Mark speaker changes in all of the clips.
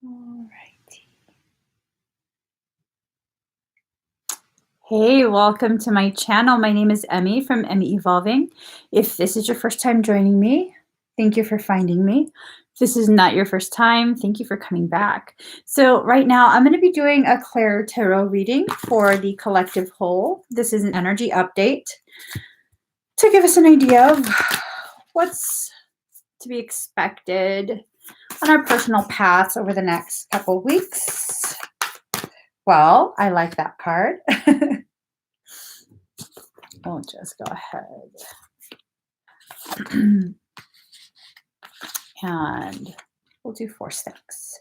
Speaker 1: All righty. Hey, welcome to my channel. My name is Emmie from Emmie Evolving. If this is your first time joining me, thank you for finding me. If this is not your first time, thank you for coming back. So right now I'm going to be doing a ClairTarot reading for the collective whole. This is an energy update to give us an idea of what's to be expected on our personal paths over the next couple weeks. Well, I like that card. I'll just go ahead and we'll do 4 sticks.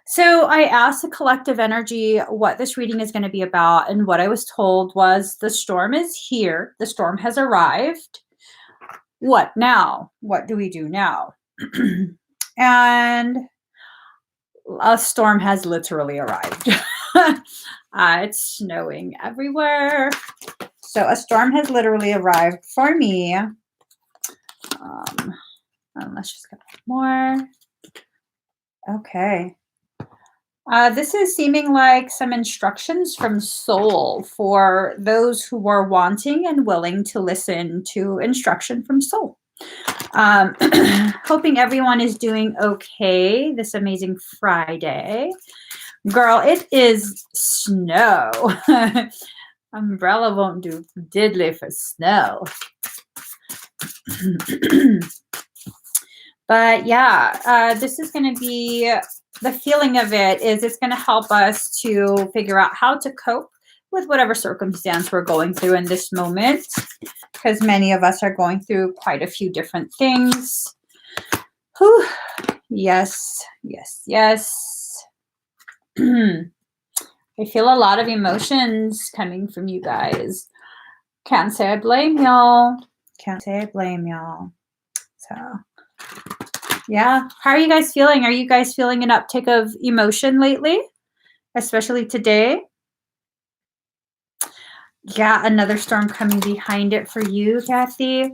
Speaker 1: So I asked the collective energy what this reading is going to be about, and what I was told was the storm is here. The storm has arrived. What now? What do we do now? And a storm has literally arrived. It's snowing everywhere. So a storm has literally arrived for me. Let's just get more. Okay. This is seeming like some instructions from Soul for those who are wanting and willing to listen to instruction from Soul. Hoping everyone is doing okay this amazing Friday. Girl, it is snow. Umbrella won't do diddly for snow. But yeah, this is going to be, the feeling of it is it's going to help us to figure out how to cope with whatever circumstance we're going through in this moment, because many of us are going through quite a few different things. Whew. Yes, yes, yes. I feel a lot of emotions coming from you guys. Can't say I blame y'all. Can't say I blame y'all. So, yeah. How are you guys feeling? Are you guys feeling an uptick of emotion lately? Especially today? Yeah, another storm coming behind it for you, Kathy.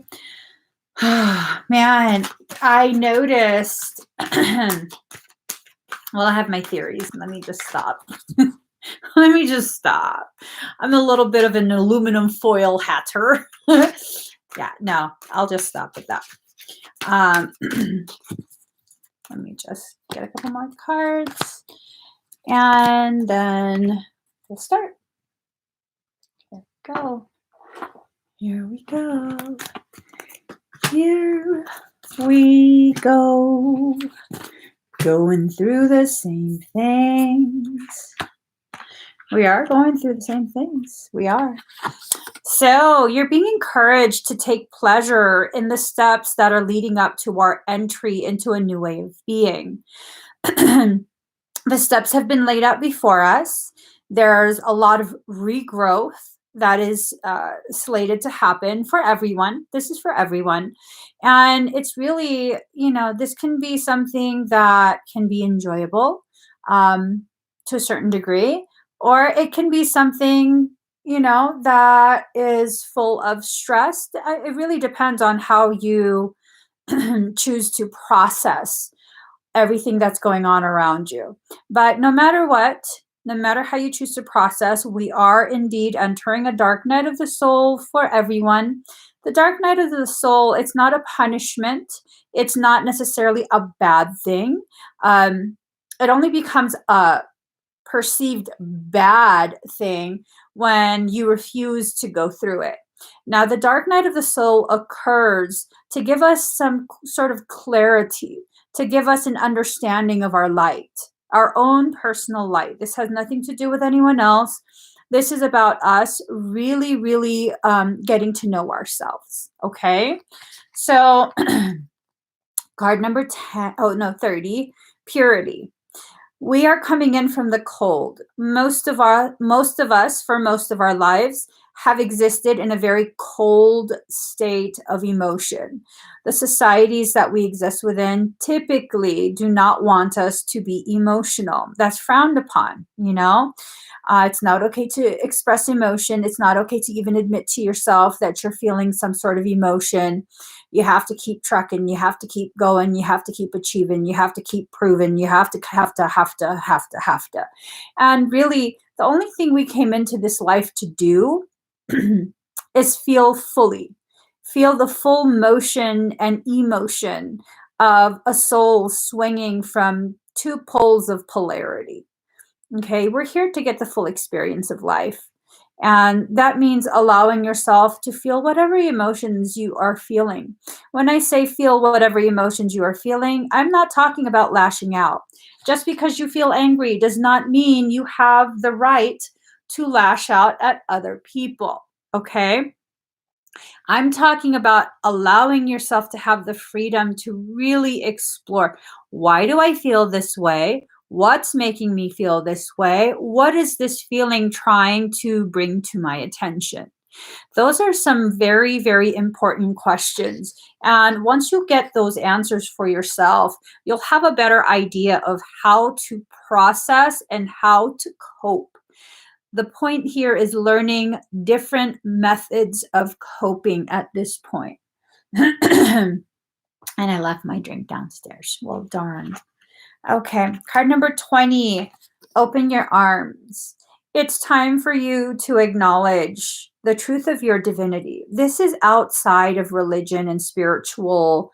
Speaker 1: Man, I noticed. Well, I have my theories. Let me just stop. Let me just stop. I'm a little bit of an aluminum foil hatter. Yeah, no, I'll just stop with that. Let me just get a couple more cards, and then we'll start. Here we go. Here we go. Here we go. Going through the same things. We are going through the same things. We are. So you're being encouraged to take pleasure in the steps that are leading up to our entry into a new way of being. The steps have been laid out before us. There's a lot of regrowth that is slated to happen for everyone. This is for everyone. And it's really, this can be something that can be enjoyable to a certain degree, or it can be something, that is full of stress. It really depends on how you choose to process everything that's going on around you. But no matter what, no matter how you choose to process, we are indeed entering a dark night of the soul for everyone. The dark night of the soul, it's not a punishment. It's not necessarily a bad thing. It only becomes a perceived bad thing when you refuse to go through it. Now, the dark night of the soul occurs to give us some sort of clarity, to give us an understanding of our light, our own personal light. This has nothing to do with anyone else. This is about us really, really getting to know ourselves. Okay. So card number 30, purity. We are coming in from the cold. Most of us, for most of our lives, have existed in a very cold state of emotion. The societies that we exist within typically do not want us to be emotional. That's frowned upon, It's not okay to express emotion. It's not okay to even admit to yourself that you're feeling some sort of emotion. You have to keep trucking. You have to keep going. You have to keep achieving. You have to keep proving. You have to. And really, the only thing we came into this life to do is feel fully, feel the full motion and emotion of a soul swinging from two poles of polarity. Okay, we're here to get the full experience of life. And that means allowing yourself to feel whatever emotions you are feeling. When I say feel whatever emotions you are feeling, I'm not talking about lashing out. Just because you feel angry does not mean you have the right to lash out at other people. Okay? I'm talking about allowing yourself to have the freedom to really explore, why do I feel this way? What's making me feel this way? What is this feeling trying to bring to my attention? Those are some very, very important questions. And once you get those answers for yourself, you'll have a better idea of how to process and how to cope. The point here is learning different methods of coping at this point. And I left my drink downstairs. Well, darn. Okay, card number 20, open your arms. It's time for you to acknowledge the truth of your divinity. This is outside of religion and spiritual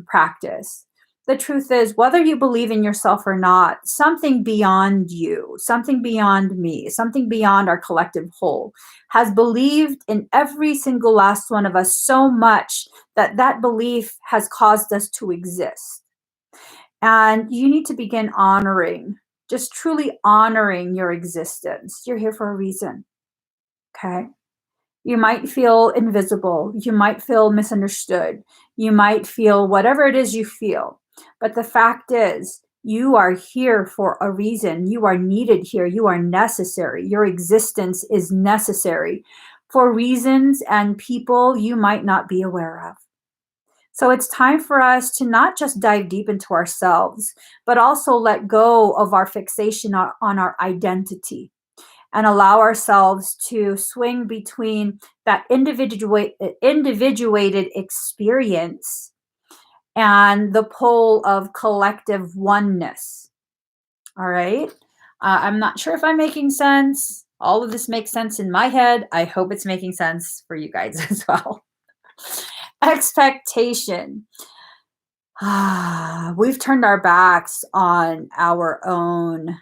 Speaker 1: practice. The truth is, whether you believe in yourself or not, something beyond you, something beyond me, something beyond our collective whole has believed in every single last one of us so much that that belief has caused us to exist. And you need to begin honoring, just truly honoring your existence. You're here for a reason. Okay. You might feel invisible. You might feel misunderstood. You might feel whatever it is you feel. But the fact is, you are here for a reason. You are needed here. You are necessary. Your existence is necessary for reasons and people you might not be aware of. So it's time for us to not just dive deep into ourselves, but also let go of our fixation on our identity and allow ourselves to swing between that individuated experience and the pole of collective oneness. All right. I'm not sure if I'm making sense. All of this makes sense in my head. I hope it's making sense for you guys as well. Expectation. We've turned our backs on our own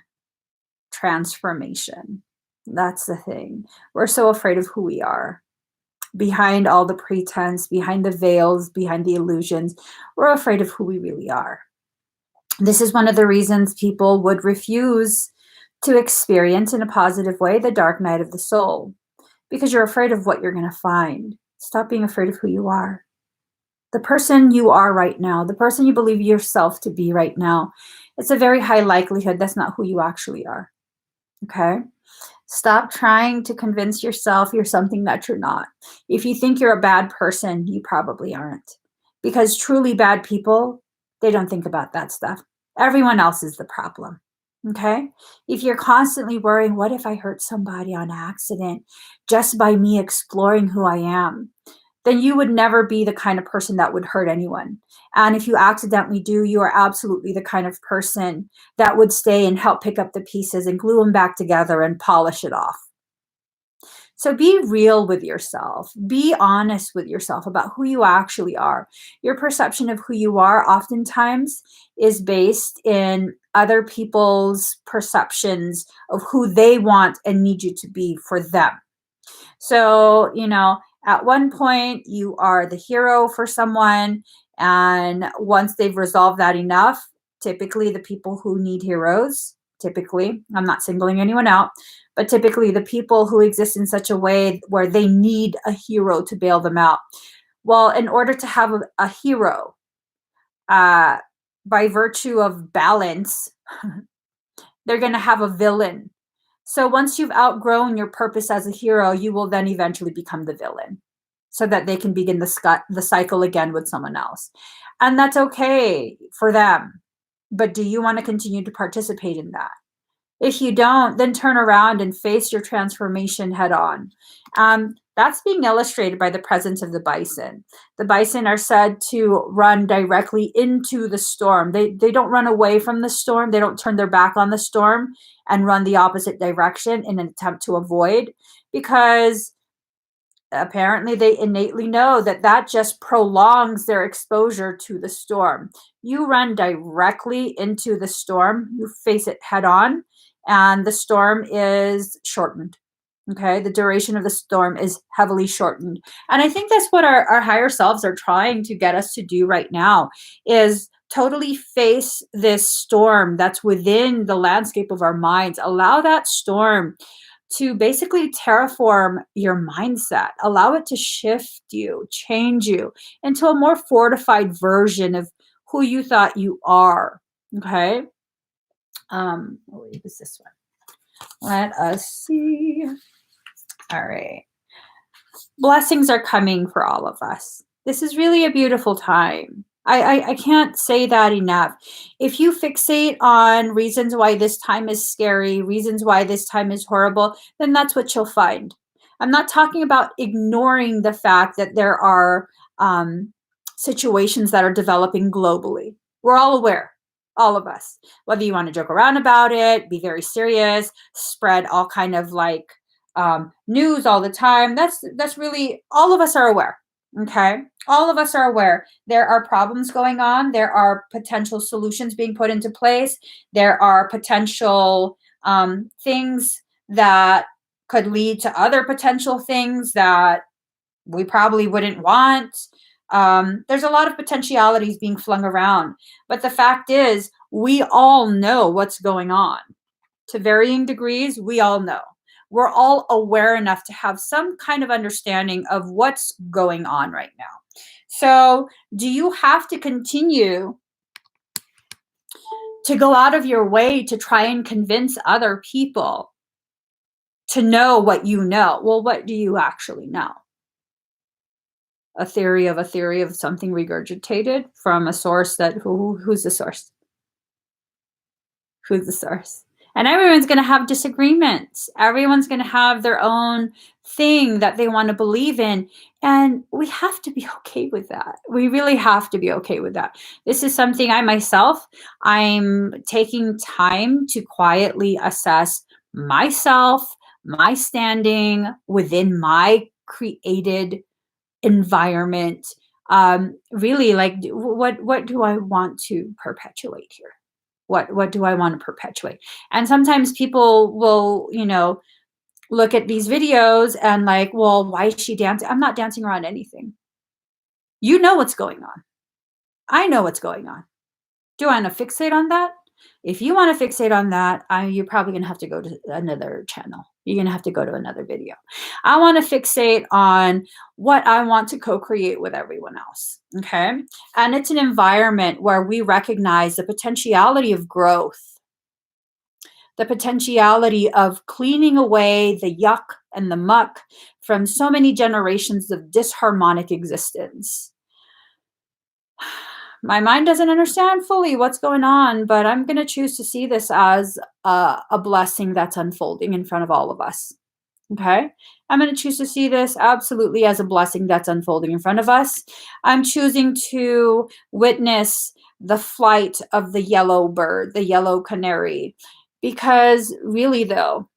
Speaker 1: transformation. That's the thing. We're so afraid of who we are. Behind all the pretense, behind the veils, behind the illusions, we're afraid of who we really are. This is one of the reasons people would refuse to experience in a positive way the dark night of the soul, because you're afraid of what you're going to find. Stop being afraid of who you are. The person you are right now, the person you believe yourself to be right now, it's a very high likelihood that's not who you actually are. Okay? Stop trying to convince yourself you're something that you're not. If you think you're a bad person, you probably aren't. Because truly bad people, they don't think about that stuff. Everyone else is the problem. Okay? If you're constantly worrying, what if I hurt somebody on accident just by me exploring who I am? Then you would never be the kind of person that would hurt anyone. And if you accidentally do, you are absolutely the kind of person that would stay and help pick up the pieces and glue them back together and polish it off. So be real with yourself. Be honest with yourself about who you actually are. Your perception of who you are oftentimes is based in other people's perceptions of who they want and need you to be for them. So, at one point you are the hero for someone, and once they've resolved that enough, typically the people who need heroes, I'm not singling anyone out, but typically the people who exist in such a way where they need a hero to bail them out. Well, in order to have a hero, by virtue of balance, they're going to have a villain. So once you've outgrown your purpose as a hero, you will then eventually become the villain so that they can begin the cycle again with someone else. And that's okay for them. But do you want to continue to participate in that? If you don't, then turn around and face your transformation head on. That's being illustrated by the presence of the bison. The bison are said to run directly into the storm. They don't run away from the storm. They don't turn their back on the storm and run the opposite direction in an attempt to avoid, because apparently they innately know that that just prolongs their exposure to the storm. You run directly into the storm, you face it head on, and the storm is shortened. Okay, the duration of the storm is heavily shortened. And I think that's what our higher selves are trying to get us to do right now, is totally face this storm that's within the landscape of our minds. Allow that storm to basically terraform your mindset, allow it to shift you, change you into a more fortified version of who you thought you are. Okay. What is this one? Let us see. All right. Blessings are coming for all of us. This is really a beautiful time. I can't say that enough. If you fixate on reasons why this time is scary, reasons why this time is horrible, then that's what you'll find. I'm not talking about ignoring the fact that there are situations that are developing globally. We're all aware, all of us. Whether you want to joke around about it, be very serious, spread all kind of like news all the time. That's really, all of us are aware. Okay, all of us are aware. There are problems going on. There are potential solutions being put into place. There are potential things that could lead to other potential things that we probably wouldn't want. There's a lot of potentialities being flung around, but the fact is, we all know what's going on to varying degrees. We all know. We're all aware enough to have some kind of understanding of what's going on right now. So, do you have to continue to go out of your way to try and convince other people to know what you know? Well, what do you actually know? A theory of something regurgitated from a source that who's the source? Who's the source? And everyone's going to have disagreements. Everyone's going to have their own thing that they want to believe in. And we have to be okay with that. We really have to be okay with that. This is something I'm taking time to quietly assess myself, my standing within my created environment. Really, like, what do I want to perpetuate here? What do I want to perpetuate? And sometimes people will, look at these videos and like, well, why is she dancing? I'm not dancing around anything. You know what's going on. I know what's going on. Do I want to fixate on that? If you want to fixate on that, you're probably going to have to go to another channel. You're going to have to go to another video. I want to fixate on what I want to co-create with everyone else. Okay. And it's an environment where we recognize the potentiality of growth, the potentiality of cleaning away the yuck and the muck from so many generations of disharmonic existence. My mind doesn't understand fully what's going on, but I'm going to choose to see this as a blessing that's unfolding in front of all of us. Okay? I'm going to choose to see this absolutely as a blessing that's unfolding in front of us. I'm choosing to witness the flight of the yellow bird, the yellow canary, because really, though,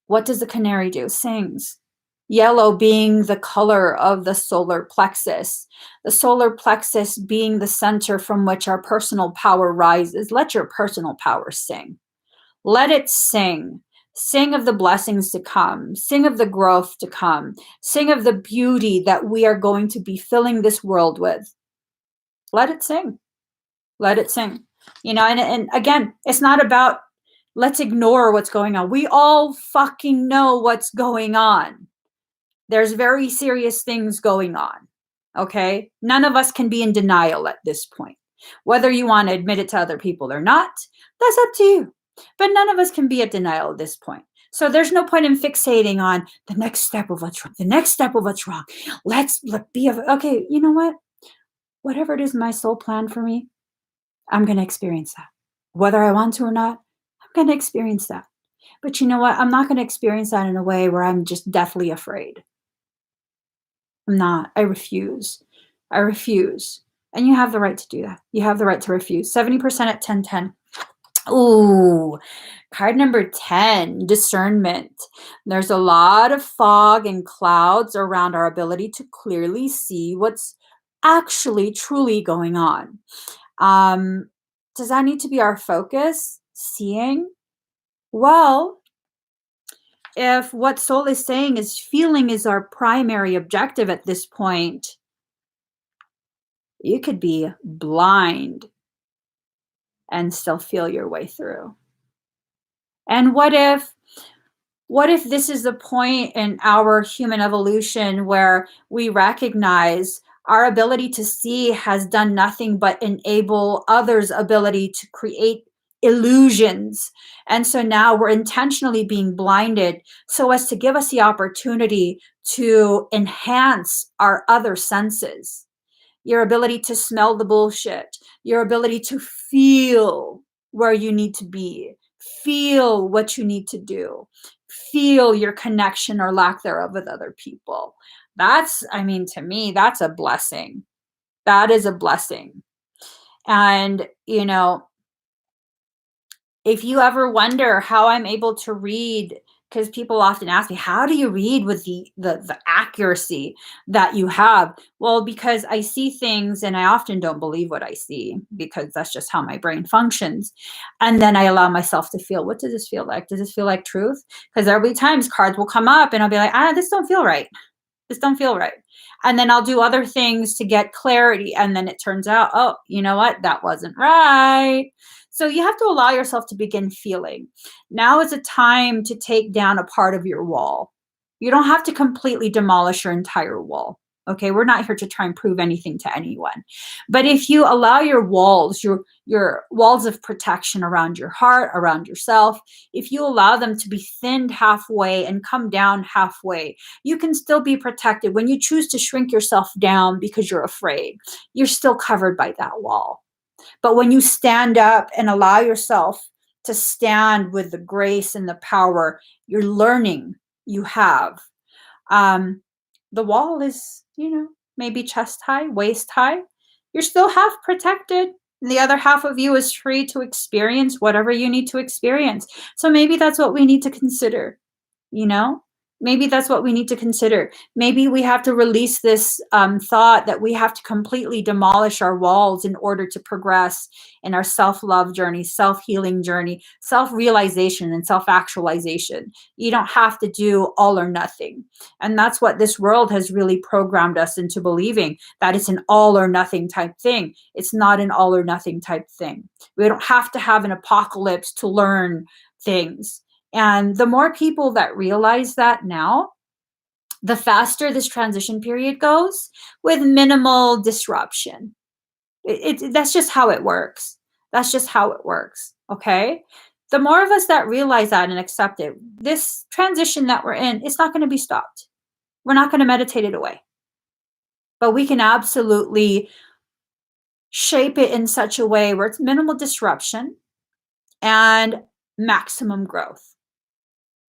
Speaker 1: what does the canary do? Sings. Yellow being the color of the solar plexus being the center from which our personal power rises. Let your personal power sing. Let it sing. Sing of the blessings to come. Sing of the growth to come. Sing of the beauty that we are going to be filling this world with. Let it sing. Let it sing. And again, it's not about let's ignore what's going on. We all fucking know what's going on. There's very serious things going on. Okay? None of us can be in denial at this point. Whether you want to admit it to other people or not, that's up to you. But none of us can be at denial at this point. So there's no point in fixating on the next step of what's wrong. The next step of what's wrong. Let's be okay. You know what? Whatever it is my soul planned for me, I'm going to experience that. Whether I want to or not, I'm I'm going to experience that. But you know what? I'm not going to experience that in a way where I'm just deathly afraid. I'm not. I refuse. I refuse. And you have the right to do that. You have the right to refuse. 70% at 1010. Ooh, card number 10, discernment. There's a lot of fog and clouds around our ability to clearly see what's actually truly going on. Does that need to be our focus? Seeing? Well, if what soul is saying is feeling is our primary objective at this point, you could be blind and still feel your way through. And what if this is the point in our human evolution where we recognize our ability to see has done nothing but enable others' ability to create illusions? And so now we're intentionally being blinded so as to give us the opportunity to enhance our other senses, your ability to smell the bullshit, your ability to feel where you need to be, feel what you need to do, feel your connection or lack thereof with other people. That's, I mean, to me, that's a blessing. That is a blessing. And, if you ever wonder how I'm able to read, because people often ask me, how do you read with the accuracy that you have? Well, because I see things and I often don't believe what I see, because that's just how my brain functions. And then I allow myself to feel, what does this feel like? Does this feel like truth? Because there'll be times cards will come up and I'll be like, this don't feel right. This don't feel right. And then I'll do other things to get clarity. And then it turns out, oh, you know what? That wasn't right. So you have to allow yourself to begin feeling. Now is a time to take down a part of your wall. You don't have to completely demolish your entire wall. Okay, we're not here to try and prove anything to anyone. But if you allow your walls, your walls of protection around your heart, around yourself, if you allow them to be thinned halfway and come down halfway, you can still be protected. When you choose to shrink yourself down because you're afraid, you're still covered by that wall. But when you stand up and allow yourself to stand with the grace and the power you're learning you have, the wall is, maybe chest high, waist high. You're still half protected. And the other half of you is free to experience whatever you need to experience. So maybe that's what we need to consider, you know? Maybe that's what we need to consider. Maybe we have to release this thought that we have to completely demolish our walls in order to progress in our self-love journey, self-healing journey, self-realization, and self-actualization. You don't have to do all or nothing. And that's what this world has really programmed us into believing, that it's an all or nothing type thing. It's not an all or nothing type thing. We don't have to have an apocalypse to learn things. And the more people that realize that now, the faster this transition period goes with minimal disruption. That's just how it works. That's just how it works. Okay. The more of us that realize that and accept it, this transition that we're in, it's not going to be stopped. We're not going to meditate it away. But we can absolutely shape it in such a way where it's minimal disruption and maximum growth.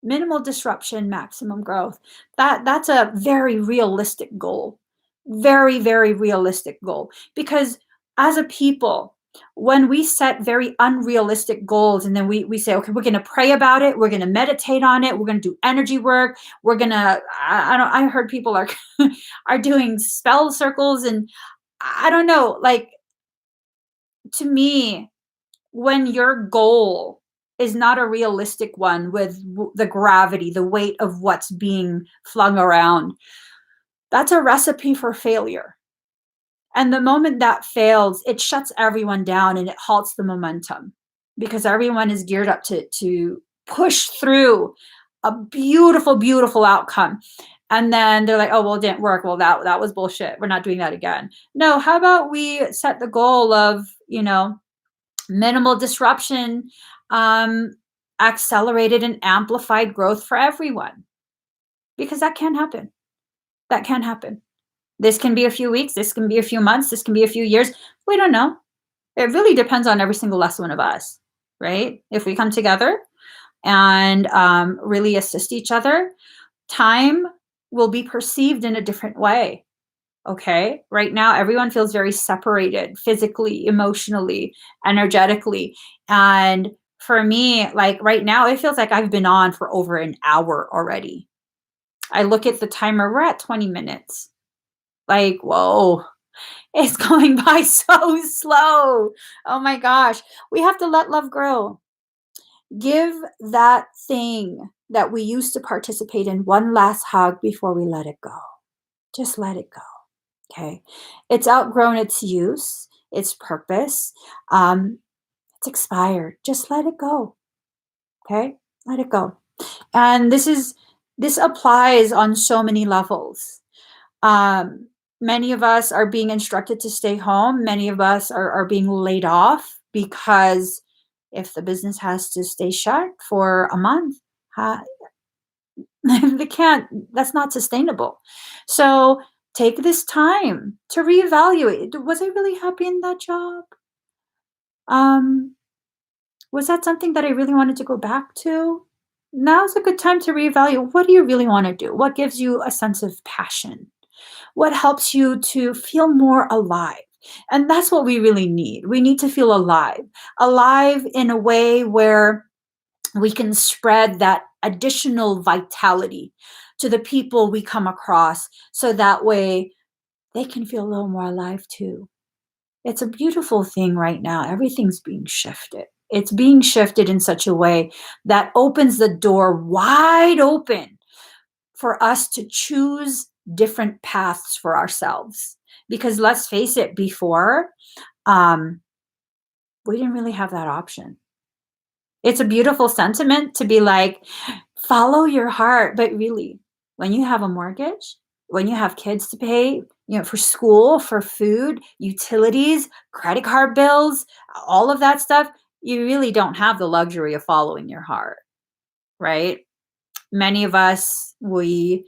Speaker 1: Minimal disruption, maximum growth. That's a very realistic goal. Very, very realistic goal. Because as a people, when we set very unrealistic goals and then we say, okay, we're going to pray about it, we're going to meditate on it, we're going to do energy work, we're going to, I heard people are are doing spell circles, and I don't know, like, to me, when your goal is not a realistic one with the gravity, the weight of what's being flung around, that's a recipe for failure. And the moment that fails, it shuts everyone down and it halts the momentum, because everyone is geared up to push through a beautiful, beautiful outcome. And then they're like, oh, well, it didn't work. Well, that was bullshit. We're not doing that again. No, how about we set the goal of, minimal disruption, accelerated and amplified growth for everyone, because that can happen. That can happen. This can be a few weeks. This can be a few months. This can be a few years. We don't know. It really depends on every single last one of us. right? If we come together and really assist each other, time will be perceived in a different way. Okay. Right now, everyone feels very separated physically, emotionally, energetically. And for me, like right now, it feels like I've been on for over an hour already. I look at the timer, we're at 20 minutes. Like, whoa, it's going by so slow. Oh my gosh. We have to let love grow. Give that thing that we used to participate in one last hug before we let it go. Just let it go. Okay. It's outgrown its use, its purpose. Um, it's expired. Just let it go. Okay. Let it go. And this applies on so many levels. Um, Many of us are being instructed to stay home. Many of us are being laid off because if the business has to stay shut for a month, ha- they can't, that's not sustainable. So take this time to reevaluate. Was I really happy in that job? Um, was that something that I really wanted to go back to? Now's a good time to reevaluate. What do you really want to do? What gives you a sense of passion? What helps you to feel more alive? And that's what we really need. We need to feel alive, alive in a way where we can spread that additional vitality to the people we come across so that way they can feel a little more alive too. It's a beautiful thing right now. Everything's being shifted. It's being shifted in such a way that opens the door wide open for us to choose different paths for ourselves. Because let's face it, before, um, we didn't really have that option. It's a beautiful sentiment to be like, follow your heart. But really, when you have a mortgage, when you have kids to pay, for school, for food, utilities, credit card bills, all of that stuff, you really don't have the luxury of following your heart, right? Many of us, we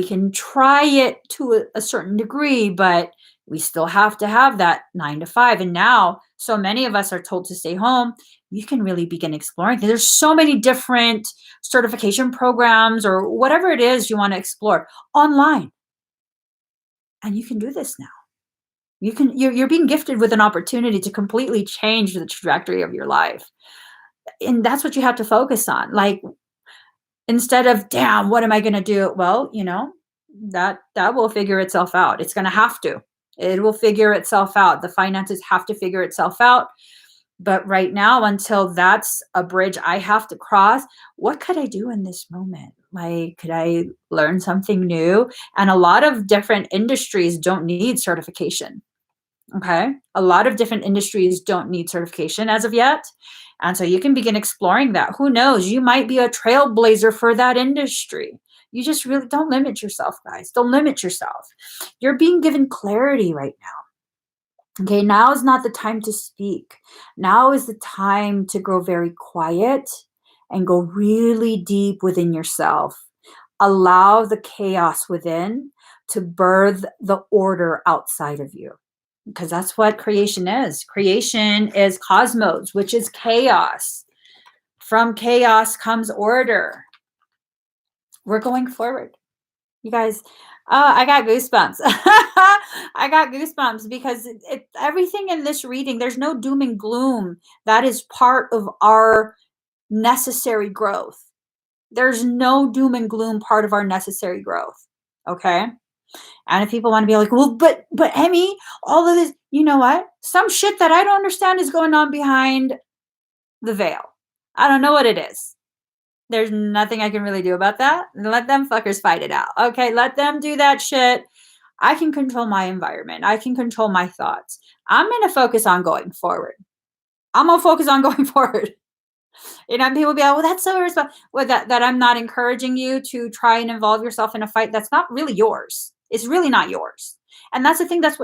Speaker 1: can try it to a certain degree, but we still have to have that 9 to 5. And now so many of us are told to stay home. You can really begin exploring. There's so many different certification programs or whatever it is you want to explore online, and you can do this now. You're being gifted with an opportunity to completely change the trajectory of your life, and that's what you have to focus on. Like, instead of, damn, what am I going to do? Well, that will figure itself out. It's going to have to. It will figure itself out. The finances have to figure itself out. But right now, until that's a bridge I have to cross, what could I do in this moment? Like, could I learn something new? And a lot of different industries don't need certification. Okay. A lot of different industries don't need certification as of yet. And so you can begin exploring that. Who knows? You might be a trailblazer for that industry. You just really don't limit yourself, guys. Don't limit yourself. You're being given clarity right now. Okay. Now is not the time to speak. Now is the time to grow very quiet and go really deep within yourself. Allow the chaos within to birth the order outside of you, because that's what creation is. Creation is cosmos, which is chaos. From chaos comes order. We're going forward. You guys, I got goosebumps. I got goosebumps because everything in this reading, there's no doom and gloom. That is part of our necessary growth. There's no doom and gloom part of our necessary growth. Okay. And if people want to be like, well, but Emmie, all of this, you know what? Some shit that I don't understand is going on behind the veil. I don't know what it is. There's nothing I can really do about that. Let them fuckers fight it out. Okay, let them do that shit. I can control my environment. I can control my thoughts. I'm going to focus on going forward. I'm going to focus on going forward. People be like, well, that's so irresponsible. Well, that I'm not encouraging you to try and involve yourself in a fight that's not really yours. It's really not yours. And that's the thing. That's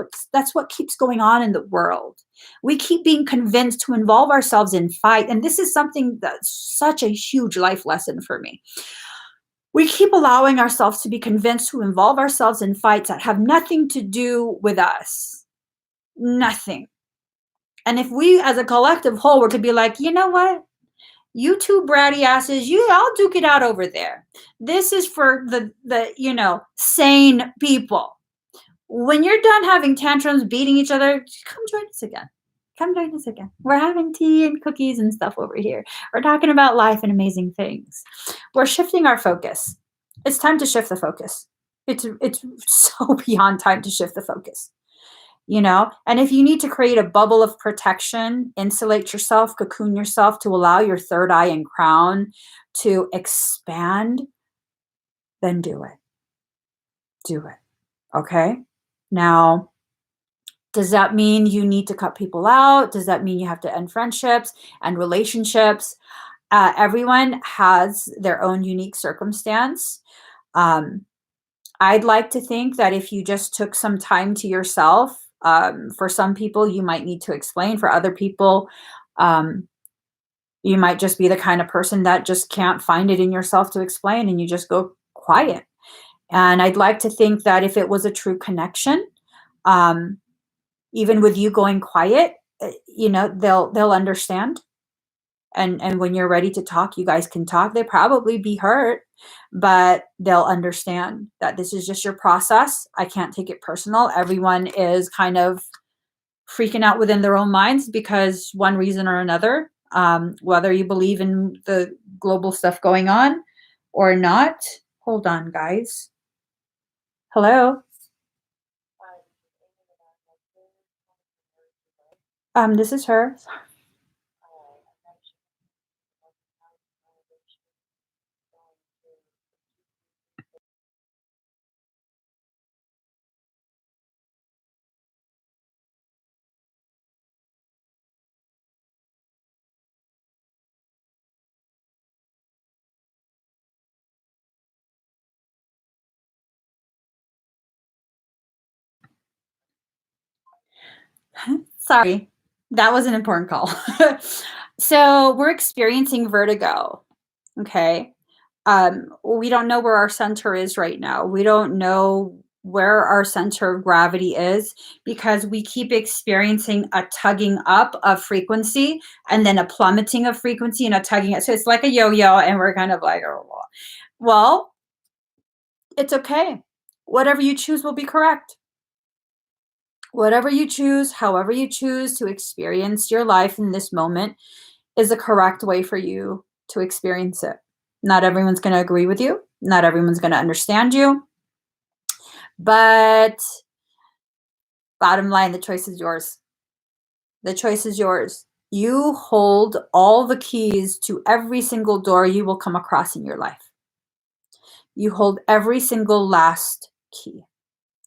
Speaker 1: what keeps going on in the world. We keep being convinced to involve ourselves in fight. And this is something that's such a huge life lesson for me. We keep allowing ourselves to be convinced to involve ourselves in fights that have nothing to do with us. Nothing. And if we as a collective whole were to be like, you know what? You two bratty asses, you all duke it out over there. This is for the sane people. When you're done having tantrums, beating each other, come join us again. Come join us again. We're having tea and cookies and stuff over here. We're talking about life and amazing things. We're shifting our focus. It's time to shift the focus. It's so beyond time to shift the focus. And if you need to create a bubble of protection, insulate yourself, cocoon yourself to allow your third eye and crown to expand, then do it. Do it. Okay? Now, does that mean you need to cut people out? Does that mean you have to end friendships and relationships? Everyone has their own unique circumstance. I'd like to think that if you just took some time to yourself, for some people, you might need to explain. For other people, you might just be the kind of person that just can't find it in yourself to explain, and you just go quiet. And I'd like to think that if it was a true connection, even with you going quiet, they'll understand. And when you're ready to talk, you guys can talk. They'll probably be hurt, but they'll understand that this is just your process. I can't take it personal. Everyone is kind of freaking out within their own minds because one reason or another, whether you believe in the global stuff going on or not. Hold on, guys. Hello. This is her. Sorry, that was an important call. So we're experiencing vertigo. Okay. We don't know where our center is right now. We don't know where our center of gravity is because we keep experiencing a tugging up of frequency and then a plummeting of frequency and a tugging. So it's like a yo-yo, and we're kind of like, oh, well, it's okay. Whatever you choose will be correct. Whatever you choose, however you choose to experience your life in this moment is the correct way for you to experience it. Not everyone's going to agree with you. Not everyone's going to understand you. But bottom line, the choice is yours. The choice is yours. You hold all the keys to every single door you will come across in your life. You hold every single last key.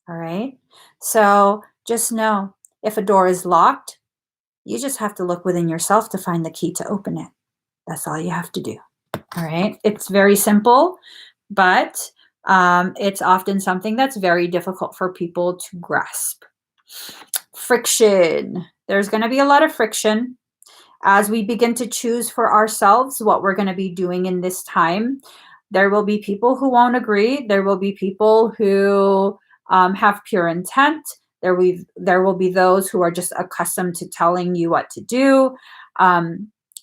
Speaker 1: All right? So just know if a door is locked, you just have to look within yourself to find the key to open it. That's all you have to do. All right? It's very simple, but it's often something that's very difficult for people to grasp. Friction. There's going to be a lot of friction as we begin to choose for ourselves what we're going to be doing in this time. There will be people who won't agree. There will be people who have pure intent. There will be those who are just accustomed to telling you what to do.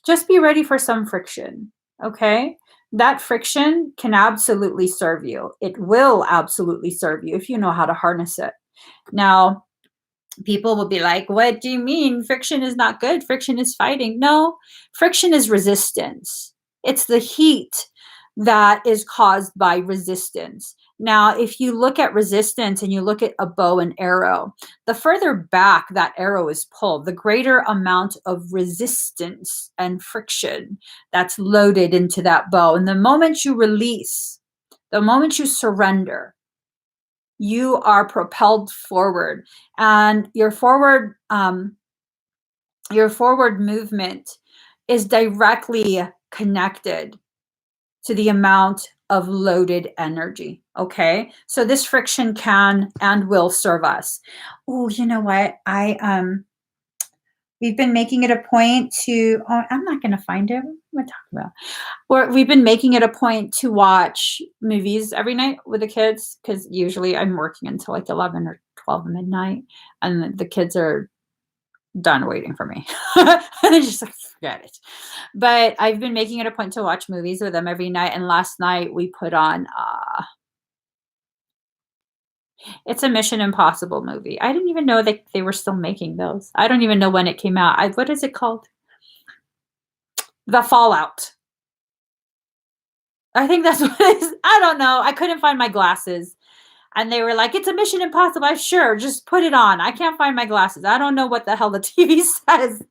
Speaker 1: Just be ready for some friction, okay? That friction can absolutely serve you. It will absolutely serve you if you know how to harness it. Now, people will be like, what do you mean? Friction is not good. Friction is fighting. No, friction is resistance. It's the heat that is caused by resistance. Now, if you look at resistance and you look at a bow and arrow, the further back that arrow is pulled, the greater amount of resistance and friction that's loaded into that bow. And the moment you release, the moment you surrender, you are propelled forward, and your forward movement is directly connected to the amount of loaded energy. Okay, so this friction can and will serve us. Oh, you know what? We've been making it a point to. Oh, I'm not going to find it. What am I talking about? We've been making it a point to watch movies every night with the kids because usually I'm working until like 11 or 12 midnight, and the kids are done waiting for me. And they're just like, forget it. But I've been making it a point to watch movies with them every night. And last night we put on it's a Mission Impossible movie. I didn't even know that they were still making those. I don't even know when it came out. What is it called? The Fallout. I think that's what it is. I don't know. I couldn't find my glasses. And they were like, it's a Mission Impossible. I sure, just put it on. I can't find my glasses. I don't know what the hell the TV says.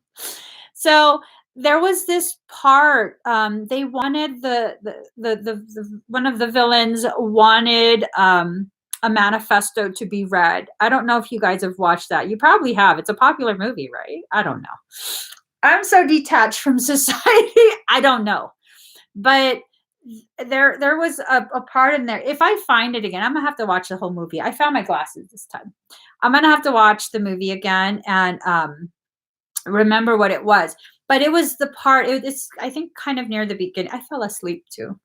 Speaker 1: So there was this part. They wanted the one of the villains wanted a manifesto to be read. I don't know if you guys have watched that. You probably have. It's a popular movie, right? I don't know. I'm so detached from society. I don't know. But there was a part in there. If I find it again, I'm gonna have to watch the whole movie. I found my glasses this time. I'm gonna have to watch the movie again and remember what it was. But it was the part. It's I think kind of near the beginning. I fell asleep too.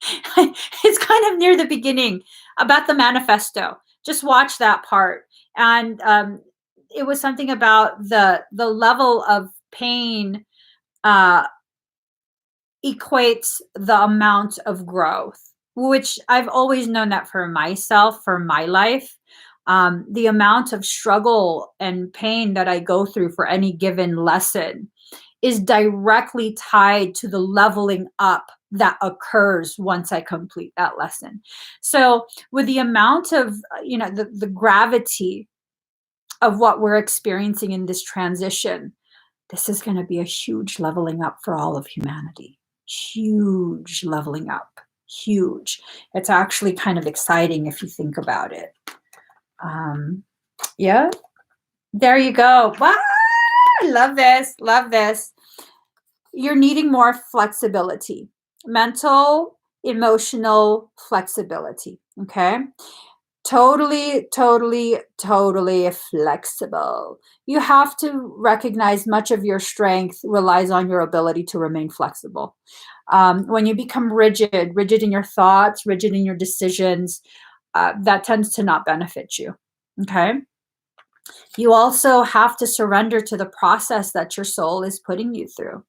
Speaker 1: It's kind of near the beginning about the manifesto. Just watch that part, and it was something about the level of pain equates the amount of growth, which I've always known that for myself, for my life. The amount of struggle and pain that I go through for any given lesson is directly tied to the leveling up that occurs once I complete that lesson. So with the amount of, the gravity of what we're experiencing in this transition, this is going to be a huge leveling up for all of humanity. Huge leveling up. Huge. It's actually kind of exciting if you think about it. Yeah. There you go. Wow. Love this. Love this. You're needing more flexibility, mental, emotional flexibility. Okay. Totally, totally, totally flexible. You have to recognize much of your strength relies on your ability to remain flexible. When you become rigid in your thoughts, rigid in your decisions, that tends to not benefit you. Okay. You also have to surrender to the process that your soul is putting you through.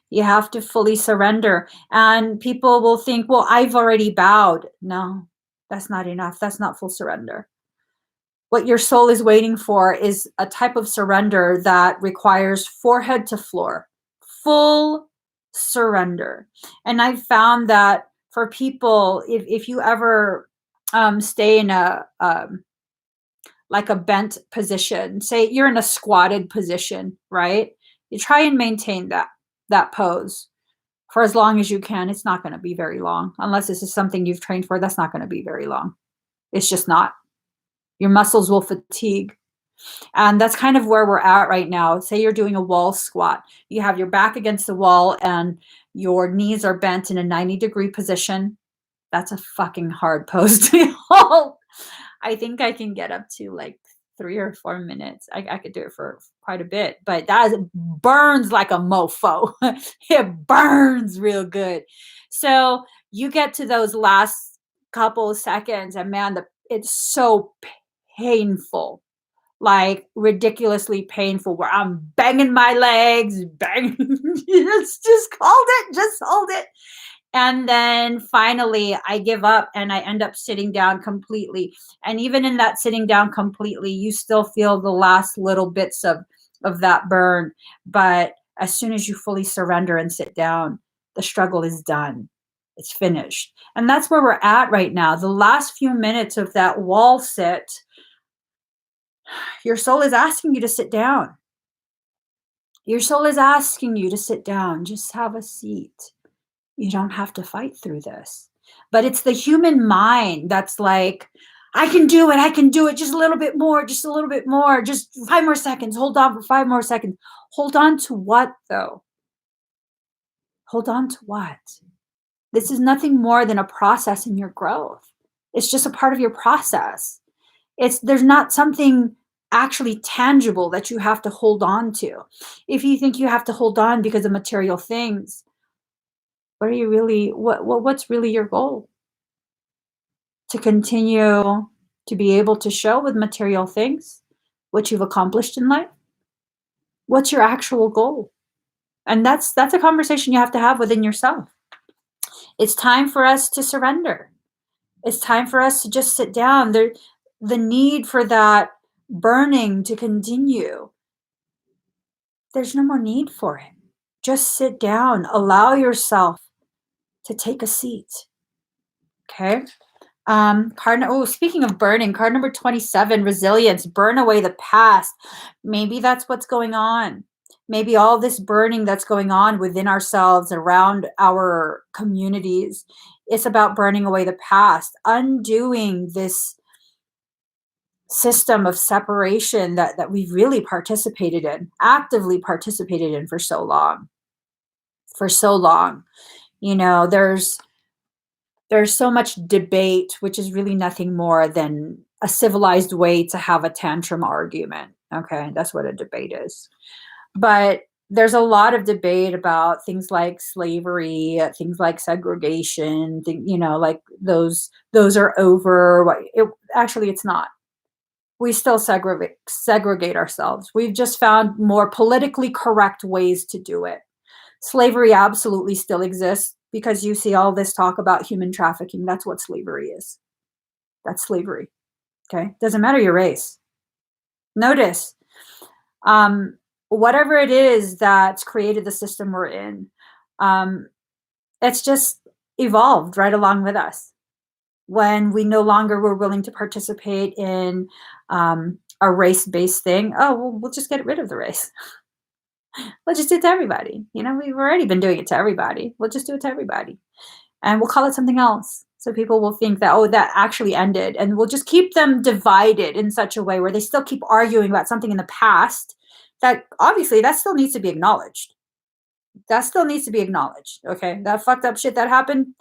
Speaker 1: You have to fully surrender. And people will think, well, I've already bowed. No, that's not enough. That's not full surrender. What your soul is waiting for is a type of surrender that requires forehead to floor, full surrender. And I found that for people, if you ever stay in a like a bent position, say you're in a squatted position, right? You try and maintain that pose for as long as you can. It's not going to be very long unless this is something you've trained for. That's not going to be very long. It's just not. Your muscles will fatigue. And that's kind of where we're at right now. Say you're doing a wall squat. You have your back against the wall and your knees are bent in a 90-degree position. That's a fucking hard pose to hold. I think I can get up to like 3 or 4 minutes. I could do it for quite a bit, but that burns like a mofo. It burns real good. So you get to those last couple of seconds and man, it's so painful, like ridiculously painful, where I'm banging my legs, banging. Just hold it. And then finally I give up and I end up sitting down completely. And even in that sitting down completely, you still feel the last little bits of that burn. But as soon as you fully surrender and sit down, the struggle is done. It's finished. And that's where we're at right now. The last few minutes of that wall sit, your soul is asking you to sit down. Your soul is asking you to sit down. Just have a seat. You don't have to fight through this. But it's the human mind that's like, I can do it just a little bit more, just 5 more seconds. Hold on for 5 more seconds. Hold on to what, though? Hold on to what? This is nothing more than a process in your growth. It's just a part of your process. There's not something actually tangible that you have to hold on to. If you think you have to hold on because of material things, what are you really, what's really your goal? To continue to be able to show with material things what you've accomplished in life? What's your actual goal? And that's a conversation you have to have within yourself. It's time for us to surrender. It's time for us to just sit down. The need for that burning to continue, there's no more need for it. Just sit down. Allow yourself to take a seat. Okay? Speaking of burning, card number 27, resilience, burn away the past. Maybe that's what's going on. Maybe all this burning that's going on within ourselves, around our communities, it's about burning away the past, undoing this system of separation that we've really participated in, actively participated in for so long. For so long. You know, there's so much debate, which is really nothing more than a civilized way to have a tantrum argument. Okay, that's what a debate is. But there's a lot of debate about things like slavery, things like segregation, like those are over. Actually, it's not. We still segregate ourselves. We've just found more politically correct ways to do it. Slavery absolutely still exists, because you see all this talk about human trafficking. That's what slavery is. That's slavery. Okay? Doesn't matter your race. Notice, whatever it is that's created the system we're in, it's just evolved right along with us. When we no longer were willing to participate in a race-based thing, we'll just get rid of the race. We'll just do it to everybody. We've already been doing it to everybody. We'll just do it to everybody. And we'll call it something else. So people will think that, that actually ended. And we'll just keep them divided in such a way where they still keep arguing about something in the past that obviously that still needs to be acknowledged. That still needs to be acknowledged. Okay. That fucked up shit that happened,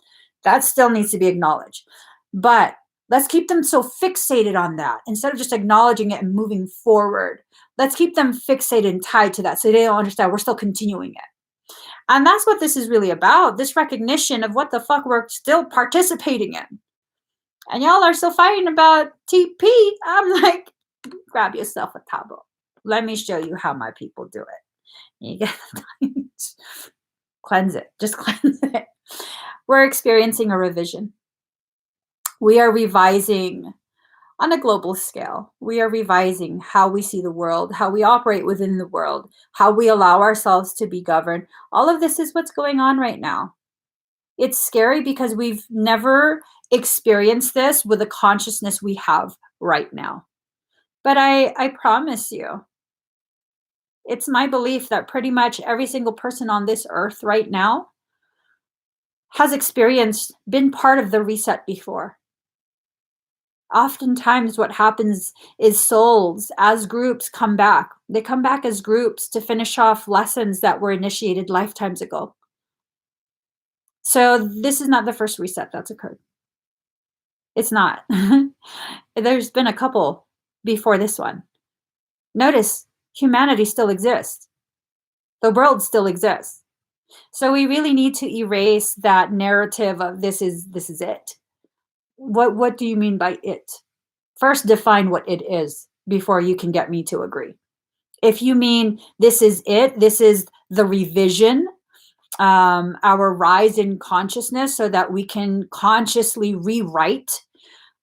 Speaker 1: that still needs to be acknowledged. But let's keep them so fixated on that instead of just acknowledging it and moving forward. Let's keep them fixated and tied to that so they don't understand we're still continuing it. And that's what this is really about, this recognition of what the fuck we're still participating in. And y'all are still fighting about TP. I'm like, grab yourself a towel. Let me show you how my people do it. You get cleanse it. Just cleanse it. We're experiencing a revision. We are revising on a global scale. We are revising how we see the world, how we operate within the world, how we allow ourselves to be governed. All of this is what's going on right now. It's scary because we've never experienced this with the consciousness we have right now. But I promise you, it's my belief that pretty much every single person on this earth right now has been part of the reset before. Oftentimes what happens is souls as groups come back. They come back as groups to finish off lessons that were initiated lifetimes ago. So this is not the first reset that's occurred. It's not. There's been a couple before this one. Notice, humanity still exists. The world still exists. So we really need to erase that narrative of this is it. What do you mean by it? First, define what it is before you can get me to agree. If you mean this is it, this is the revision, our rise in consciousness so that we can consciously rewrite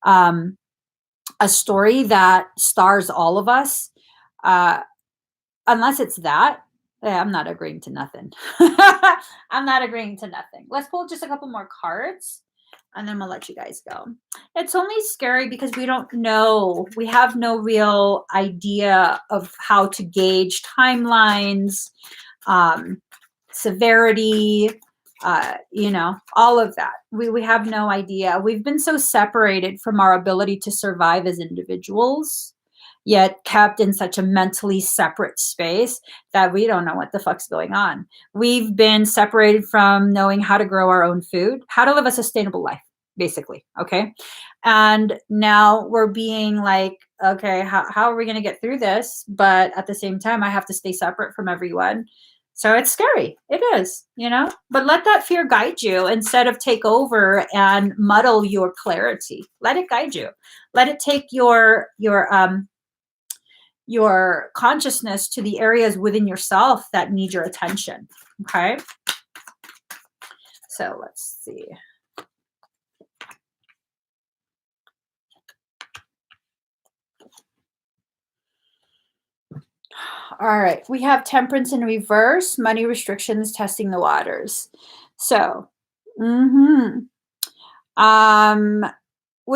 Speaker 1: a story that stars all of us, unless it's that, I'm not agreeing to nothing. I'm not agreeing to nothing. Let's pull just a couple more cards and then we'll let you guys go. It's only scary because we don't know. We have no real idea of how to gauge timelines, severity, all of that. We have no idea. We've been so separated from our ability to survive as individuals, yet kept in such a mentally separate space that we don't know what the fuck's going on. We've been separated from knowing how to grow our own food, how to live a sustainable life, basically. Okay. And now we're being like, okay, how are we going to get through this? But at the same time, I have to stay separate from everyone. So it's scary. It is, but let that fear guide you instead of take over and muddle your clarity. Let it guide you. Let it take your your consciousness to the areas within yourself that need your attention. Okay. So let's see. All right, we have Temperance in reverse, money restrictions, testing the waters. So, with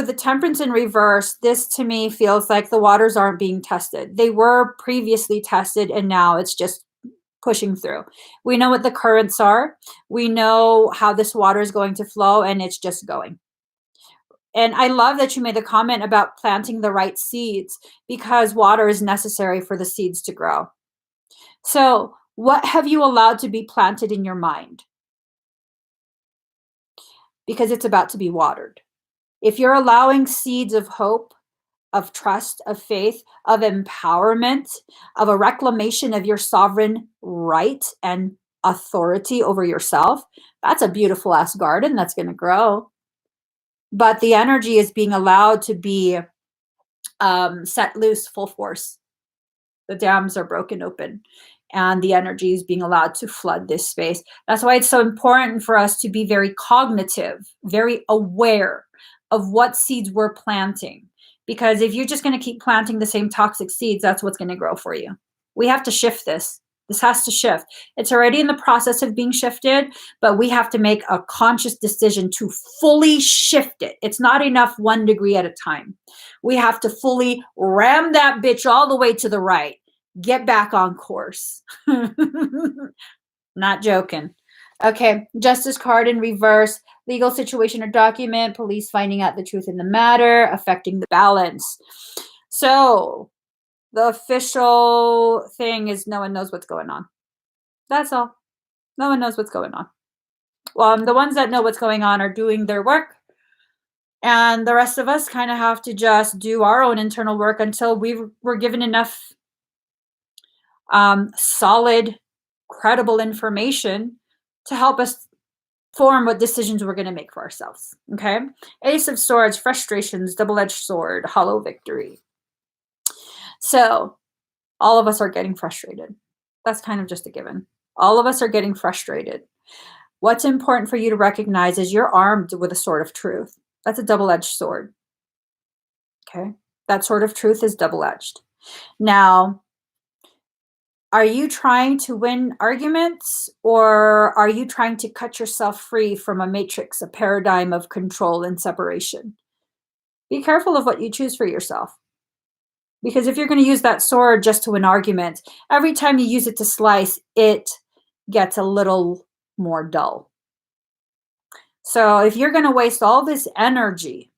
Speaker 1: the Temperance in reverse, this to me feels like the waters aren't being tested. They were previously tested, and now it's just pushing through. We know what the currents are. We know how this water is going to flow, and it's just going. And I love that you made the comment about planting the right seeds, because water is necessary for the seeds to grow. So, what have you allowed to be planted in your mind? Because it's about to be watered. If you're allowing seeds of hope, of trust, of faith, of empowerment, of a reclamation of your sovereign right and authority over yourself, that's a beautiful ass garden that's going to grow. But the energy is being allowed to be set loose full force. The dams are broken open, and the energy is being allowed to flood this space. That's why it's so important for us to be very cognitive, very aware of what seeds we're planting. Because if you're just going to keep planting the same toxic seeds, that's what's going to grow for you. We have to shift this. This has to shift. It's already in the process of being shifted, but we have to make a conscious decision to fully shift it. It's not enough 1 degree at a time. We have to fully ram that bitch all the way to the right. Get back on course. Not joking. Okay, Justice card in reverse, legal situation or document, police finding out the truth in the matter, affecting the balance. So the official thing is no one knows what's going on. That's all. No one knows what's going on. Well, the ones that know what's going on are doing their work, and the rest of us kind of have to just do our own internal work until we're given enough solid, credible information to help us form what decisions we're going to make for ourselves. Okay. Ace of Swords, frustrations, double-edged sword, hollow victory. So all of us are getting frustrated. That's kind of just a given. All of us are getting frustrated. What's important for you to recognize is you're armed with a sword of truth. That's a double-edged sword. Okay. That sword of truth is double-edged. Now, are you trying to win arguments, or are you trying to cut yourself free from a matrix, a paradigm of control and separation? Be careful of what you choose for yourself. Because if you're going to use that sword just to win arguments, every time you use it to slice, it gets a little more dull. So if you're going to waste all this energy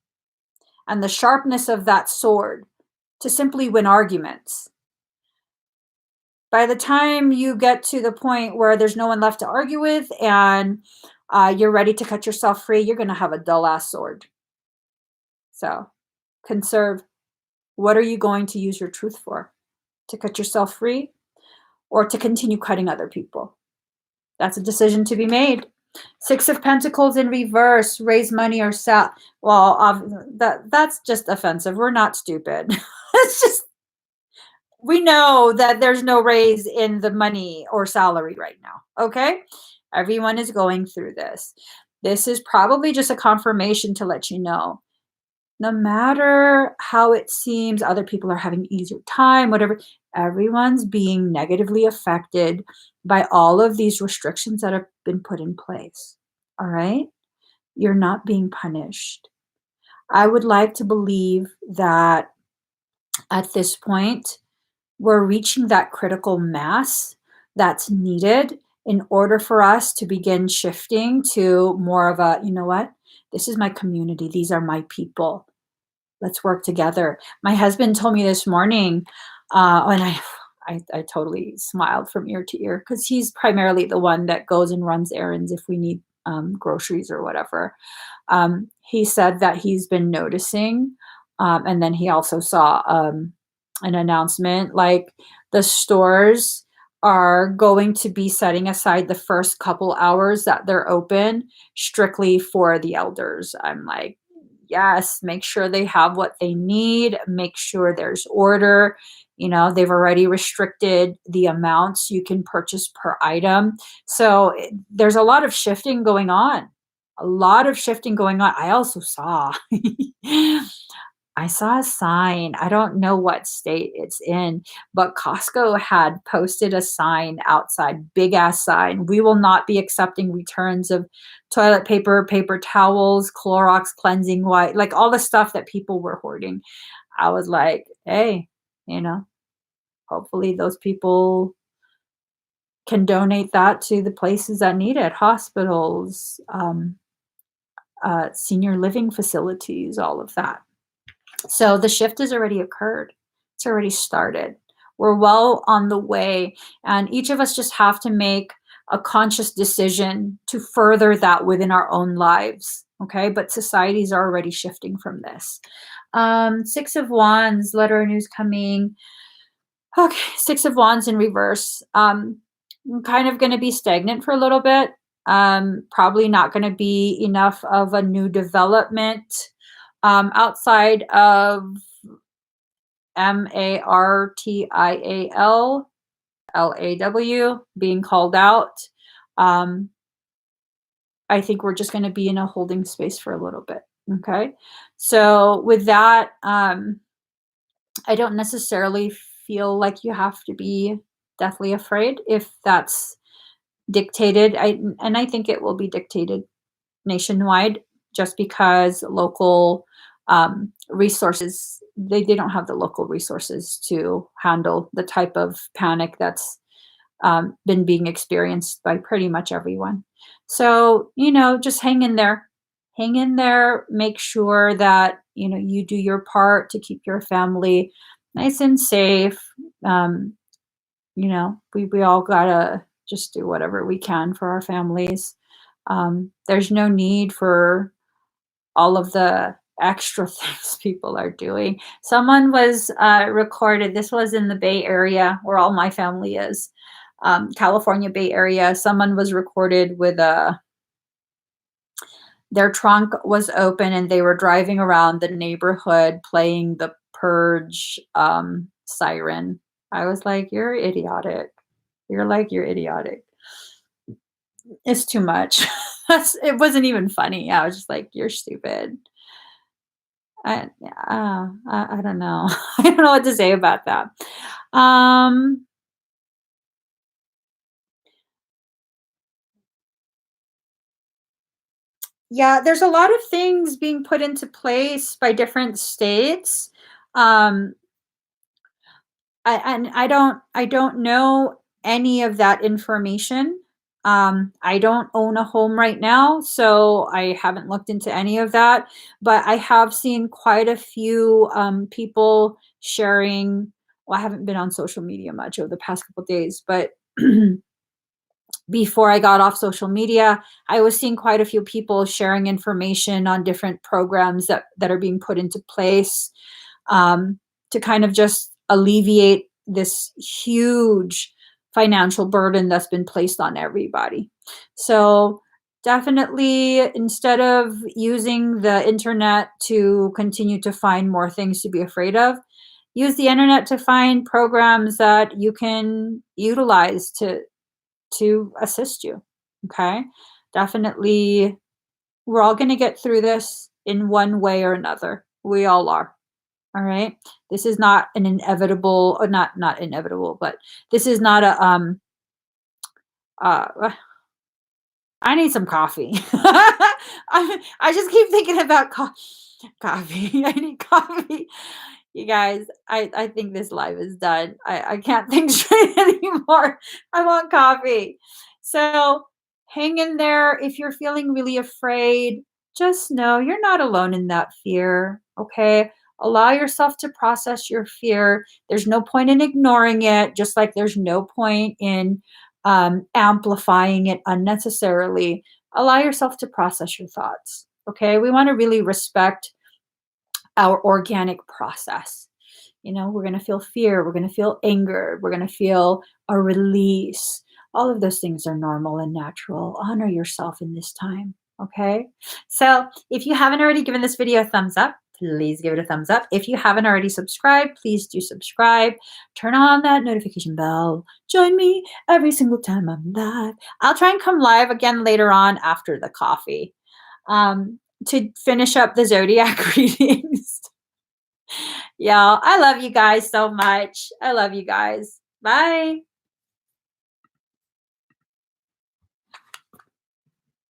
Speaker 1: and the sharpness of that sword to simply win arguments, by the time you get to the point where there's no one left to argue with and you're ready to cut yourself free, you're going to have a dull ass sword. So conserve. What are you going to use your truth for? To cut yourself free, or to continue cutting other people? That's a decision to be made. Six of Pentacles in reverse, raise money or sell. Well, that's just offensive. We're not stupid. It's just, we know that there's no raise in the money or salary right now. Okay. Everyone is going through this. This is probably just a confirmation to let you know, no matter how it seems other people are having easier time, whatever, everyone's being negatively affected by all of these restrictions that have been put in place. All right. You're not being punished. I would like to believe that at this point, we're reaching that critical mass that's needed in order for us to begin shifting to more of a, you know what? This is my community. These are my people. Let's work together. My husband told me this morning, and I totally smiled from ear to ear, because he's primarily the one that goes and runs errands if we need groceries or whatever. He said that he's been noticing, and then he also saw an announcement, like the stores are going to be setting aside the first couple hours that they're open strictly for the elders. I'm like, Yes, make sure they have what they need, make sure there's order. They've already restricted the amounts you can purchase per item. So there's a lot of shifting going on. A lot of shifting going on. I also saw I saw a sign. I don't know what state it's in, but Costco had posted a sign outside, big ass sign. We will not be accepting returns of toilet paper, paper towels, Clorox cleansing white, like all the stuff that people were hoarding. I was like, hey, you know, hopefully those people can donate that to the places that need it, hospitals, senior living facilities, all of that. So the shift has already occurred. It's already started. We're well on the way, and each of us just have to make a conscious decision to further that within our own lives. Okay, but societies are already shifting from this. Six of Wands, letter of news coming. Okay, Six of Wands in reverse. I'm kind of going to be stagnant for a little bit. Probably not going to be enough of a new development outside of MARTIAL being called out. I think we're just going to be in a holding space for a little bit. Okay. So with that, I don't necessarily feel like you have to be deathly afraid if that's dictated. And I think it will be dictated nationwide, just because local resources, they don't have the local resources to handle the type of panic that's been being experienced by pretty much everyone. So, just hang in there. Hang in there. Make sure that, you do your part to keep your family nice and safe. Um, we all gotta just do whatever we can for our families. There's no need for all of the extra things people are doing. Someone was recorded, this was in the Bay Area where all my family is, California Bay Area. Someone was recorded with their trunk was open and they were driving around the neighborhood playing the Purge siren. I was like, you're idiotic. You're idiotic. It's too much. It wasn't even funny. I was just like, you're stupid. I don't know. I don't know what to say about that. Um, yeah, there's a lot of things being put into place by different states. Um, I don't know any of that information. I don't own a home right now, so I haven't looked into any of that. But I have seen quite a few people sharing. Well, I haven't been on social media much over the past couple days, but before I got off social media, I was seeing quite a few people sharing information on different programs that are being put into place to kind of just alleviate this huge financial burden that's been placed on everybody. So definitely, instead of using the internet to continue to find more things to be afraid of, use the internet to find programs that you can utilize to assist you. Okay. Definitely, we're all going to get through this in one way or another. We all are. All right. This is not an inevitable, or not inevitable, but this is not a uh I need some coffee. I just keep thinking about coffee. I need coffee. You guys, I think this live is done. I can't think straight anymore. I want coffee. So hang in there. If you're feeling really afraid, just know you're not alone in that fear. Okay. Allow yourself to process your fear. There's no point in ignoring it, just like there's no point in amplifying it unnecessarily. Allow yourself to process your thoughts. Okay. We want to really respect our organic process. We're going to feel fear, we're going to feel anger, we're going to feel a release. All of those things are normal and natural. Honor yourself in this time. Okay. So if you haven't already given this video a thumbs up, please give it a thumbs up. If you haven't already subscribed, please do subscribe. Turn on that notification bell. Join me every single time I'm live. I'll try and come live again later on after the coffee to finish up the zodiac readings. Y'all, I love you guys so much. I love you guys. Bye.